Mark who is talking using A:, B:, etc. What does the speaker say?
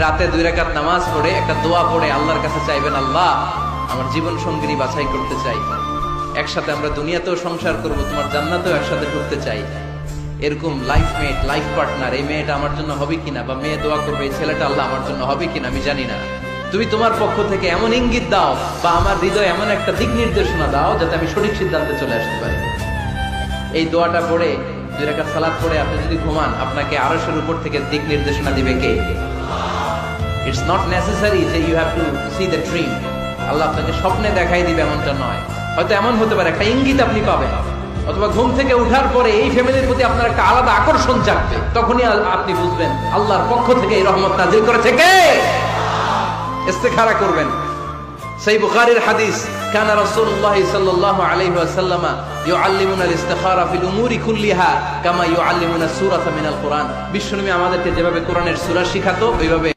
A: রাতে 2 রাকাত নামাজ পড়ে একটা দোয়া পড়ে আল্লাহর কাছে চাইবেন, আল্লাহ আমার জীবন সঙ্গিনী বাছাই করতে চাই, একসাথে আমরা দুনিয়াতেও সংসার করব, তোমার জান্নাতেও একসাথে ঢুকতে চাই। এরকম লাইফ মেট, লাইফ পার্টনার, এই মেয়েটা আমার জন্য হবে কিনা, বা মেয়ে দোয়া করবে এই ছেলেটা আল্লাহ আমার জন্য হবে কিনা আমি জানি না, তুমি তোমার পক্ষ থেকে এমন ইঙ্গিত দাও বা আমার হৃদয়ে এমন একটা দিক নির্দেশনা দাও যাতে আমি সঠিক সিদ্ধান্তে চলে আসতে পারি। এই দোয়াটা পড়ে 2 রাকাত সালাত পড়ে আপনি যদি ঘুমান, আপনাকে আরশের উপর থেকে দিক নির্দেশনা দিবে কে? ইটস নট নেসেসারি যে you have to see the dream. আল্লাহ আপনাকে স্বপ্নে দেখাই দিবে এমনটা নয়, হয়তো এমন হতে পারে একটা ইঙ্গিত আপনি পাবেন, অথবা ঘুম থেকে উঠার পরে এই ফ্যামিলির প্রতি আপনার একটা আলাদা আকর্ষণ জাগবে, তখনই আপনি বুঝবেন আল্লাহর পক্ষ থেকে এই রহমত নাযিল করেছে কে। ইস্তেখারা করবেন। সেই বুখারীর হাদিস, কানা রাসূলুল্লাহ সাল্লাল্লাহু আলাইহি ওয়াসাল্লাম ইউআল্লিমুনা আল-ইস্তিখারা ফিল উমুরি কুল্লিহা কামা ইউআল্লিমুনা সূরাতা মিনাল কুরআন। বিশ্বনবী আমাদেরকে যেভাবে কোরআনের সূরা শিখাতো ওইভাবে